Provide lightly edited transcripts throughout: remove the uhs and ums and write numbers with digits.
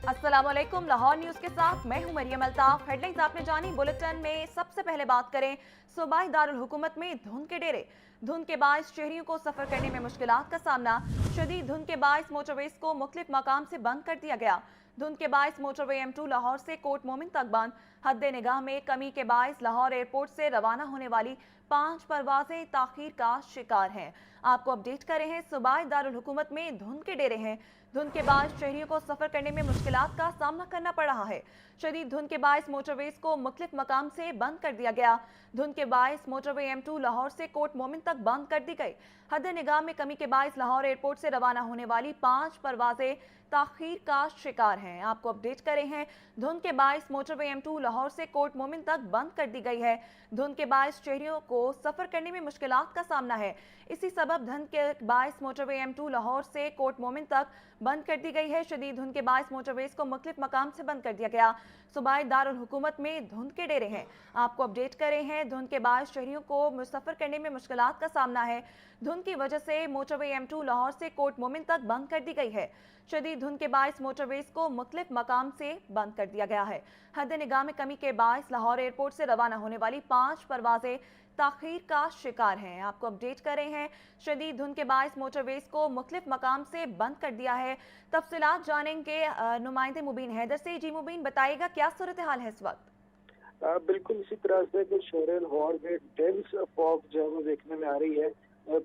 अस्सलाम वालेकुम। लाहौर न्यूज के साथ मैं हूं मरियम अल्ताफ। हेडलाइंस आपने जानी। बुलेटिन में सबसे पहले बात करें सूबाई दारुल हुकूमत में धुंध के डेरे। धुंध के बायस शहरियों को सफर करने में मुश्किलात का सामना। शदीद धुंध के बायस मोटरवेज को मुख्तलिफ मकाम से बंद कर दिया गया। धुंध के बायस मोटरवे M2 लाहौर से कोट मोमिन तक बंद। हद निगाह में कमी के बायस लाहौर एयरपोर्ट से रवाना होने वाली 5 परवाजें ताखीर का शिकार हैं। आपको अपडेट कर रहे हैं, सूबाई दारुल हुकूमत में धुंध के डेरे हैं। धुंध के बायस शहरियों को सफर करने में मुश्किलात का सामना करना पड़ रहा है। शदीद धुंध के बायस मोटरवेज को मुख्तलिफ मकाम से बंद कर दिया गया। धुंध के बायस मोटरवे M2 लाहौर से कोट मोमिन तक बंद कर दी गई। हद निगाह में कमी के बायस लाहौर एयरपोर्ट से रवाना होने वाली 5 परवाजें ताखीर का शिकार हैं। आपको अपडेट कर रहे हैं, धुंध के बायस मोटरवे M2 लाहौर से कोट मोमिन तक बंद कर दी गई है। धुंध के बायस शहरियों को सफर करने में मुश्किलात का सामना है। इसी सबब धुंध के बायस मोटरवे M2 लाहौर से कोट मोमिन तक बंद कर दी गई है। शदीद धुंध के बायस मोटरवेज को मुख्तलिफ मकाम से बंद कर दिया गया। सूबाई दारुल हुकूमत में धुंध के डेरे हैं। आपको अपडेट कर रहे हैं, धुंध के बायस शहरियों को सफर करने में मुश्किलात का सामना है। धुंध की वजह से मोटरवे M2 लाहौर से कोट मोमिन तक बंद कर दी गई है। शदीद धुंध के बायस मोटरवेज को मुख्तलिफ मकाम से बंद कर दिया गया है। हद निगाह में कमी के बायस लाहौर एयरपोर्ट से रवाना होने वाली 5 परवाजें ताखीर का शिकार हैं। आपको अपडेट कर रहे हैं, शदीद धुंध के बायस मोटरवेज को मुख्तलिफ मकाम से बंद कर दिया है। तफसीलात जानेंगे नुमाइंदे मुबीन हैदर से। जी मुबीन, बताइएगा क्या सूरत हाल है इस वक्त? बिल्कुल इसी तरह से कि शहर लाहौर में डेंस फॉग जो है वो देखने में आ रही है।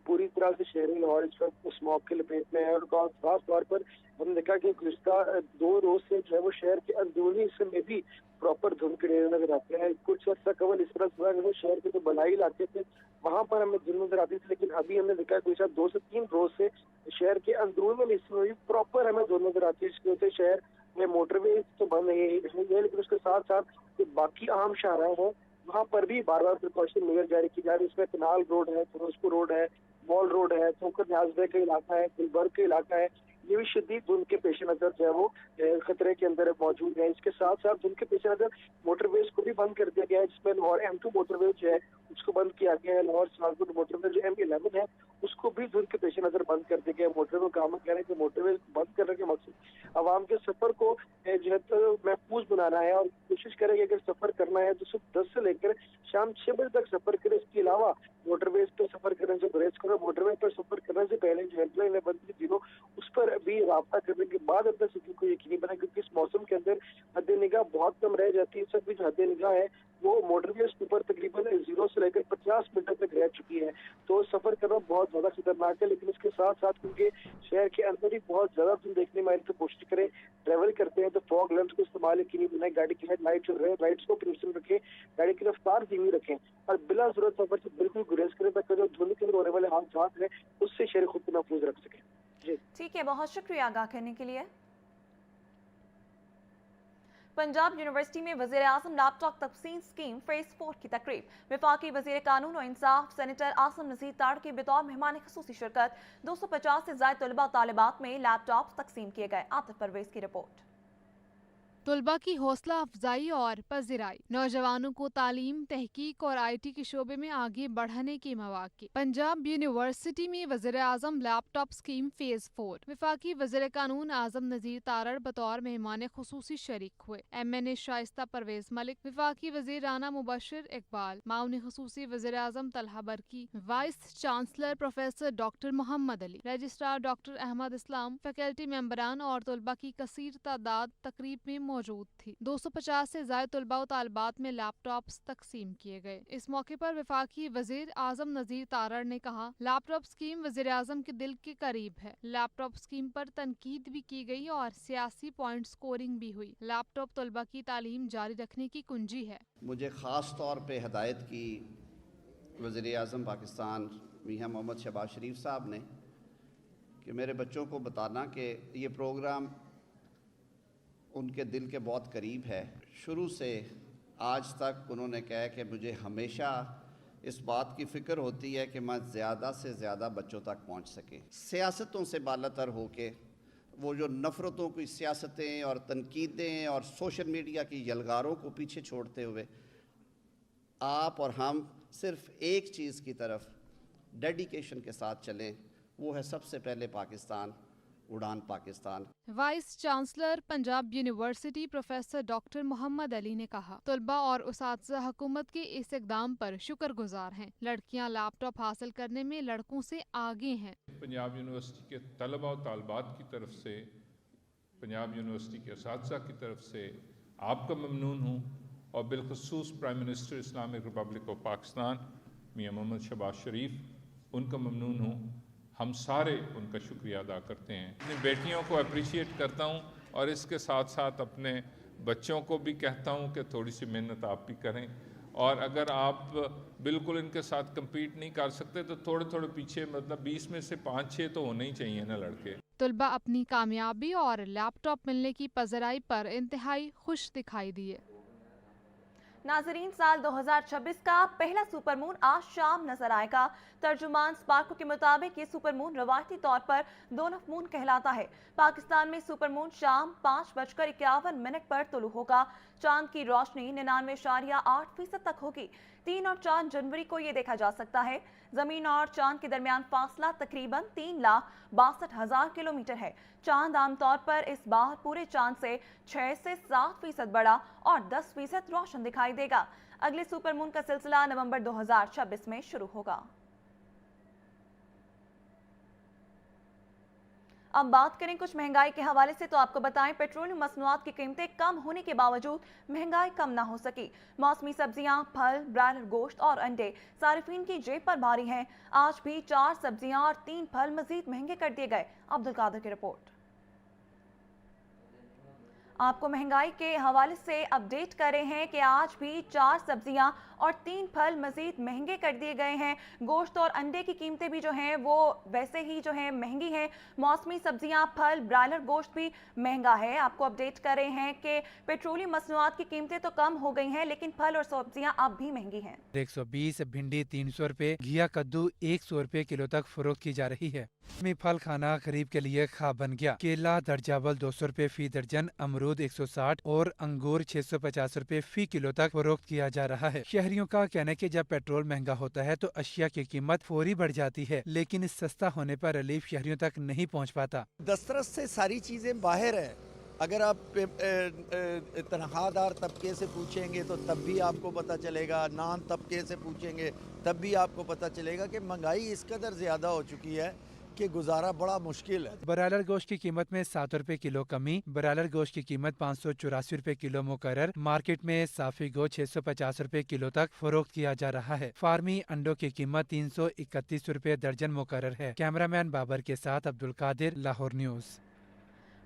पूरी तरह से शहर लाहौर इस वक्त स्मॉग के लपेट में है और खास तौर पर हमने देखा कि गुज़िश्ता 2 रोज से जो है वो शहर के अंदरूनी हिस्से में भी प्रॉपर धुंध के डेरे नजर आते हैं। कुछ अर्सा कबल इस तरह से शहर के जो बलाई इलाके थे वहां पर हमें धुंध नजर आती थी, लेकिन अभी हमने देखा है 2 से 3 रोज से शहर के अंदरूनी हिस्से में भी प्रॉपर हमें धुंध नजर आती है। इसकी वजह से शहर में मोटरवे तो बंद नहीं है, लेकिन उसके साथ साथ जो बाकी आम शाहराह हैं वहाँ पर भी बार बार प्रिकॉशन मेजर जारी की जा रही है। इसमें कनाल रोड है, फिरोजपुर रोड है, मॉल रोड है, ठोकर न्याजबे का इलाका है, गुलबर्ग का इलाका है। ये भी शदीद धुंध के पेश नजर जो है वो खतरे के अंदर मौजूद है। इसके साथ साथ धुंध के पेश नजर मोटरवेज को भी बंद कर दिया गया है, जिसमें लाहौर M2 मोटरवेज जो है उसको बंद किया गया है। लाहौर सियालकोट मोटरवेज जो M11 है उसको भी धुंध के पेश नजर बंद कर दिया गया है। मोटरवे काम कह रहे हैं कि मोटरवेज बंद करने के मकसद आवाम के सफर को जो है तो महफूज बनाना है और कोशिश करेंगे अगर सफर करना है तो सिर्फ 10 से लेकर शाम 6 बजे तक सफर करें। इसके अलावा मोटरवेज पर सफर करने से गुरेज करो। मोटरवे पर सफर करने से पहले जो हेल्पलाइन है बंद की दिनों उस पर भी राब्ता करने के बाद अपने सफर को यकीनी बनाए, क्योंकि इस मौसम के अंदर हद निगाह बहुत कम रह जाती है। इस वक्त भी जो हद निगाह है वो मोटरवेज के ऊपर तकरीबन 0 से लेकर 50 मीटर तक रह चुकी है। तो सफर करना बहुत ज्यादा खतरनाक है, लेकिन इसके साथ साथ क्योंकि शहर के अंदर ही बहुत ज्यादा धुंध देखने में आई तो कोशिश करें ट्रेवल करते हैं तो फॉग लैंप्स को इस्तेमाल यकीनी बनाए। गाड़ी की हेडलाइट जो है लाइट्स को प्रिंसिपल रखें, गाड़ी की रफ्तार धीमी रखें और बिला जरूरत सफर से बिल्कुल गुरेज करें ताकि जो धुंध के अंदर होने वाले हादसात है उससे शहर खुद को महफूज रख सके। जी ठीक है, बहुत शुक्रिया आगाह करने के लिए। पंजाब यूनिवर्सिटी में वज़ीर आज़म लैपटॉप तक़सीम स्कीम फेज़ 4 की तकरीब। वफाकी वज़ीर कानून और इंसाफ सेनेटर आसिम नज़ीर ताड़ की बतौर मेहमान ख़ुसूसी शिरकत। 250 से ज़ायद तलबा और तालिबात में लैपटॉप तक़सीम किए गए। आतिफ परवेज़ की रिपोर्ट। तलबा की हौसला अफजाई और पज़िराई, नौजवानों को तालीम, तहकीक और IT के शोबे में आगे बढ़ने के मौक़े। पंजाब यूनिवर्सिटी में वज़ीर आज़म लैपटॉप स्कीम फेज़ 4। वफाकी वज़ीर कानून आज़म नज़ीर तारड़ बतौर मेहमान ख़ुसूसी शरीक हुए। MNA शाइस्ता परवेज मलिक, वफाकी वज़ीर राना मुबशिर इकबाल, माउन ख़ुसूसी वज़ीर आज़म Talha Barki, vice chancellor professor doctor Mohammad Ali, registrar doctor Ahmad Islam, faculty मेंबरान और तलबा की कसीर तादाद तकरीब में मौजूद थी। 250 से ज़ायद तलबा और तालिबात में लैपटॉप्स तकसीम किए गए। इस मौके पर वफाकी वज़ीर आज़म नज़ीर तारड़ ने कहा, लैपटॉप स्कीम वज़ीर आज़म के दिल के करीब है। लैपटॉप स्कीम पर तनकीद भी की गई और सियासी पॉइंट स्कोरिंग भी हुई। लैपटॉप तलबा की तालीम जारी रखने की कुंजी है। मुझे ख़ास तौर पे हिदायत की वज़ीर आज़म पाकिस्तान मियां मोहम्मद शहबाज शरीफ साहब ने कि मेरे बच्चों को बताना कि ये प्रोग्राम उनके दिल के बहुत करीब है। शुरू से आज तक उन्होंने कहा कि मुझे हमेशा इस बात की फ़िक्र होती है कि मैं ज़्यादा से ज़्यादा बच्चों तक पहुंच सके। सियासतों से बालातर होके वो जो नफ़रतों की सियासतें और तनकीदें और सोशल मीडिया की यलगारों को पीछे छोड़ते हुए आप और हम सिर्फ़ एक चीज़ की तरफ डेडिकेशन के साथ चलें, वो है सबसे पहले पाकिस्तान, उड़ान Pakistan. Vice chancellor Punjab university professor doctor Mohammad Ali ने कहा, तलबा और उसातिज़ा हुकूमत के इस इक़दाम पर शुक्रगुजार हैं। लड़कियां लैपटॉप हासिल करने में लड़कों से आगे हैं। पंजाब यूनिवर्सिटी के तलबा और तालबात की तरफ से, पंजाब यूनिवर्सिटी के उसातिज़ा की तरफ से आपका ममनून हूँ और बिलखुसूस prime minister Islamic republic of Pakistan Mian Mohammad Shahbaz Sharif उनका ममनून हूँ। हम सारे उनका शुक्रिया अदा करते हैं। अपनी बेटियों को अप्रिशिएट करता हूँ और इसके साथ साथ अपने बच्चों को भी कहता हूँ कि थोड़ी सी मेहनत आप भी करें, और अगर आप बिल्कुल इनके साथ compete नहीं कर सकते तो थोड़े थोड़े पीछे, मतलब 20 में से 5-6 तो होने ही चाहिए ना लड़के। तलबा अपनी कामयाबी और लैपटॉप मिलने की पजराई पर इंतहाई खुश दिखाई दिए। नाजरीन, साल 2026 का पहला सुपरमून आज शाम नजर आएगा। तर्जुमान स्पार्को के मुताबिक ये सुपरमून रवायती तौर पर दोलफ मून कहलाता है। पाकिस्तान में सुपरमून शाम 5:51 पर तुलू होगा। चांद की रोशनी 99.8% तक होगी। 3 और 4 जनवरी को ये देखा जा सकता है। जमीन और चांद के दरमियान फासला तकरीबन 3,62,000 किलोमीटर है। चांद आमतौर पर इस बार पूरे चांद से 6 से 7% बड़ा और 10% रोशन दिखाई देगा। अगले सुपरमून का सिलसिला नवंबर 2026 में शुरू होगा। अब बात करें कुछ महंगाई के हवाले से, तो आपको बताएं पेट्रोलियम मसनूआत की कीमतें कम होने के बावजूद महंगाई कम ना हो सकी। मौसमी सब्जियां, फल, ब्रायलर गोश्त और अंडे सारिफीन की जेब पर भारी हैं। आज भी 4 सब्जियां और 3 फल मजीद महंगे कर दिए गए। अब्दुल कादिर की रिपोर्ट। आपको महंगाई के हवाले से अपडेट कर रहे हैं कि आज भी 4 सब्जियां और 3 फल मजीद महंगे कर दिए गए हैं। गोश्त और अंडे की कीमतें भी जो हैं वो वैसे ही जो है महंगी हैं। मौसमी सब्जियां, फल, ब्रायलर गोश्त भी महंगा है। आपको अपडेट कर रहे हैं कि पेट्रोलियम मसनूआत की कीमतें तो कम हो गई हैं, लेकिन फल और सब्जियां अब भी महंगी हैं। 120, भिंडी 300 रुपए, घिया कद्दू 100 रुपए किलो तक फरोख्त की जा रही है। फल खाना खरीद के लिए ख्वाब बन गया। केला दर्जावल 200 रुपए फी दर्जन, अमरूद 160 और अंगूर 650 रुपए फी किलो तक फरोख्त किया जा रहा है। शहरियों का कहना है कि जब पेट्रोल महंगा होता है तो अशिया की कीमत फौरी बढ़ जाती है, लेकिन सस्ता होने पर रिलीफ शहरियों तक नहीं पहुंच पाता। दस्तरस से सारी चीज़ें बाहर हैं। अगर आप तनख्वाहदार तबके से पूछेंगे तो तब भी आपको पता चलेगा, नान तबके से पूछेंगे तब भी आपको पता चलेगा कि महंगाई इस कदर ज़्यादा हो चुकी है कि गुजारा बड़ा मुश्किल है। ब्रायलर गोश्त की कीमत में 7 रुपए किलो कमी। ब्रायलर गोश्त की कीमत 584 रुपए किलो मुकर्रर। मार्केट में साफी गोश्त 650 रुपए किलो तक फरोख्त किया जा रहा है। फार्मी अंडों की कीमत 331 रुपए दर्जन मुकर्रर है। कैमरामैन बाबर के साथ Abdul Qadir, Lahore news.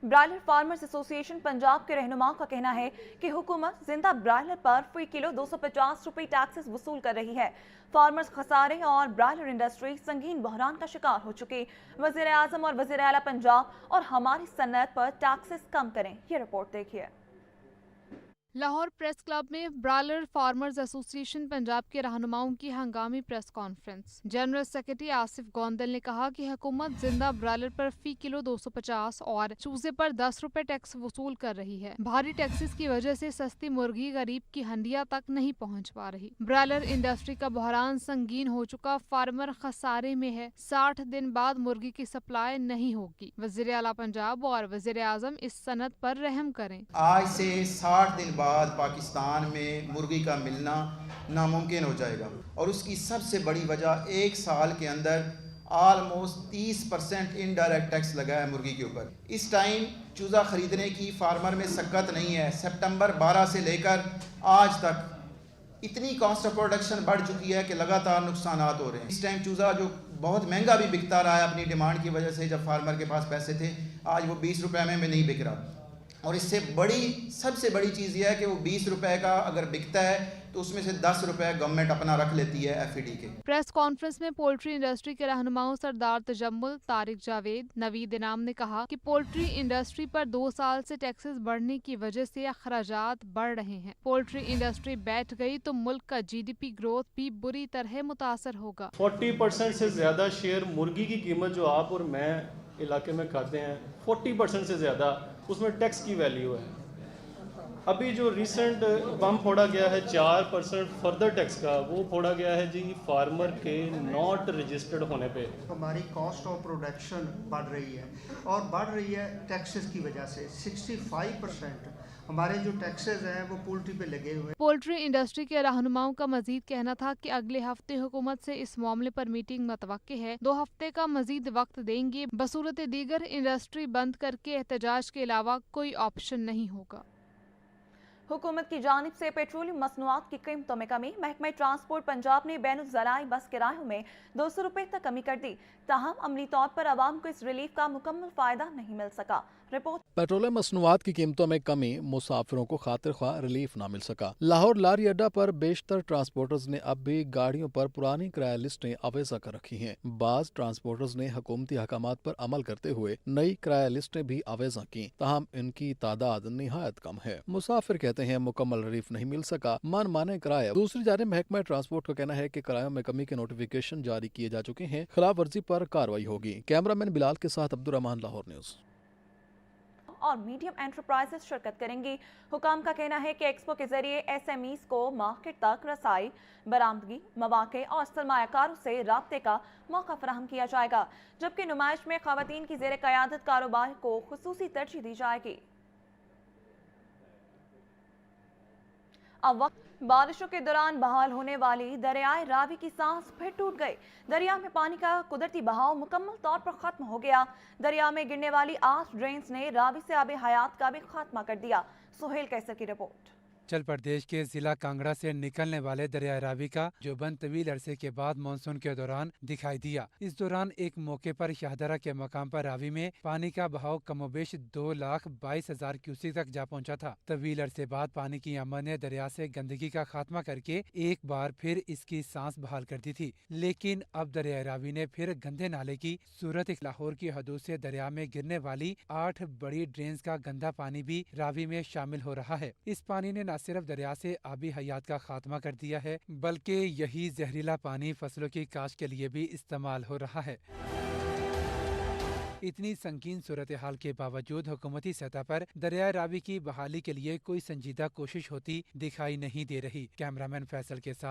Broiler farmers association Punjab के रहनुमाओं का कहना है कि हुकूमत जिंदा ब्रायलर पर फी किलो 250 रुपए टैक्सेस वसूल कर रही है। फार्मर्स खसारे और ब्रायलर इंडस्ट्री संगीन बहरान का शिकार हो चुकी। वज़ीर आज़म और वज़ीर आला पंजाब और हमारी सन्नत पर टैक्सेस कम करें, ये रिपोर्ट देखिए। लाहौर प्रेस क्लब में ब्रायलर फार्मर्स एसोसिएशन पंजाब के रहनुमाओं की हंगामी press conference. General secretary Asif Gondal ने कहा कि हुकूमत जिंदा ब्रायलर पर फी किलो 250 और चूजे पर 10 रुपए टैक्स वसूल कर रही है। भारी टैक्सेस की वजह से सस्ती मुर्गी गरीब की हंडिया तक नहीं पहुंच पा रही। ब्रायलर इंडस्ट्री का बहरान संगीन हो चुका, फार्मर खसारे में है। 60 दिन बाद मुर्गी की सप्लाई नहीं होगी। वज़ीर आला पंजाब और वज़ीर आज़म इस सनत पर रहम करें। आज से 60 दिन बाद पाकिस्तान में मुर्गी का मिलना नामुमकिन हो जाएगा, और उसकी सबसे बड़ी वजह 1 साल के अंदर ऑलमोस्ट 30% इनडायरेक्ट टैक्स लगा है मुर्गी के ऊपर। इस टाइम चूज़ा ख़रीदने की फार्मर में सकत नहीं है। सितंबर 12 से लेकर आज तक इतनी कॉस्ट ऑफ प्रोडक्शन बढ़ चुकी है कि लगातार नुकसान हो रहे हैं। इस टाइम चूज़ा जो बहुत महंगा भी बिकता रहा है अपनी डिमांड की वजह से, जब फार्मर के पास पैसे थे, आज वो 20 रुपए में भी नहीं बिक रहा। और इससे सबसे बड़ी चीज़ यह है कि वो 20 रुपए का अगर बिकता है तो उसमें से 10 रुपए गवर्नमेंट अपना रख लेती है FED के। प्रेस कॉन्फ्रेंस में पोल्ट्री इंडस्ट्री के रहनुमाओं सरदार तजम्मुल, तारिक जावेद, नवीद इनाम ने कहा कि पोल्ट्री इंडस्ट्री पर 2 साल से टैक्सेस बढ़ने की वजह से अखराजात बढ़ रहे हैं। पोल्ट्री इंडस्ट्री बैठ गई तो मुल्क का GDP ग्रोथ भी बुरी तरह मुतासर होगा। 40% से ज़्यादा शेयर मुर्गी की कीमत जो आप और मैं इलाके में खाते हैं, 40% से ज़्यादा उसमें टैक्स की वैल्यू है। अभी जो रिसेंट बम फोड़ा गया है 4% फर्दर टैक्स का, वो फोड़ा गया है जी फार्मर के नॉट रजिस्टर्ड होने पे। हमारी कॉस्ट ऑफ प्रोडक्शन बढ़ रही है और बढ़ रही है टैक्सेस की वजह से। 65% हमारे जो टैक्सेस हैं वो पोल्ट्री पे लगे हुए हैं। पोल्ट्री इंडस्ट्री के रहनुमाओं का मजीद कहना था कि अगले हफ्ते हुकूमत से इस मामले पर मीटिंग मुतवक्की है। 2 हफ्ते का मजीद वक्त देंगे। बसूरत दीगर इंडस्ट्री बंद करके एहतजाज के अलावा कोई ऑप्शन नहीं होगा। हुकूमत की जानिब से पेट्रोलियम मसनूआत की कीमतों में कमी। महकमा ट्रांसपोर्ट पंजाब ने बैनुल ज़राई बस किरायों में 200 रुपये तक कमी कर दी। ताहम अमली तौर पर आवाम को इस रिलीफ का मुकम्मल फायदा नहीं मिल सका। रिपोर्ट। पेट्रोलियम मसनूआत की कीमतों में कमी, मुसाफिरों को खातिर ख्वाह रिलीफ ना मिल सका। लाहौर लारी अड्डा पर बेशतर ट्रांसपोर्टर्स ने अब भी गाड़ियों पर पुरानी किराया लिस्टें अवेजा कर रखी हैं। बाज ट्रांसपोर्टर्स ने हुकूमती अहकामात पर अमल करते हुए नई किराया लिस्टें भी अवेजा की, ताहम इनकी तादाद निहायत कम है। मुसाफिर कहते हैं मुकम्मल रिलीफ नहीं मिल सका, मन माने किराया। दूसरी जानिब महकमा ट्रांसपोर्ट का कहना है कि किरायों में कमी के नोटिफिकेशन जारी किए जा चुके हैं, खिलाफ वर्जी पर कार्रवाई होगी। कैमरामैन बिलाल के साथ अब्दुर्रहमान, लाहौर न्यूज़। और मीडियम एंटरप्राइजेस शिरकत करेंगी। हुकाम का कहना है कि एक्सपो के जरिए SMEs को मार्केट तक रसाई, बरामदगी, मौके और सरमायाकारों से राब्ते का मौका फराहम किया जाएगा, जबकि नुमाइश में खवातीन की ज़ेर क़यादत कारोबार को खुसूसी तरजीह दी जाएगी। अब वक्त बारिशों के दौरान बहाल होने वाली दरियाए रावी की सांस फिर टूट गई। दरिया में पानी का कुदरती बहाव मुकम्मल तौर पर खत्म हो गया। दरिया में गिरने वाली 8 ड्रेन्स ने रावी से आबे हयात का भी खात्मा कर दिया। सुहेल कैसर की रिपोर्ट। हिमाचल प्रदेश के जिला कांगड़ा से निकलने वाले दरिया रावी का जो बंद तवील अरसे के बाद मानसून के दौरान दिखाई दिया। इस दौरान एक मौके पर शाहदरा के मकाम पर रावी में पानी का बहाव कमोबेश 2,22,000 क्यूसेक तक जा पहुंचा था। तवील अरसे बाद पानी की आमद ने दरिया से गंदगी का खात्मा करके एक बार फिर इसकी सांस बहाल कर दी थी, लेकिन अब दरिया रावी ने फिर गंदे नाले की सूरत। लाहौर की हदूद से दरिया में गिरने वाली 8 बड़ी ड्रेन्स का गंदा पानी भी रावी में शामिल हो रहा है। इस पानी ने न सिर्फ दरिया से आबी हयात का खात्मा कर दिया है, बल्कि यही जहरीला पानी फसलों की काश्त के लिए भी इस्तेमाल हो रहा है। इतनी संकीन सूरत हाल के बावजूद हुकूमती सतह पर दरिया रावी की बहाली के लिए कोई संजीदा कोशिश होती दिखाई नहीं दे रही। कैमरामैन फैसल के साथ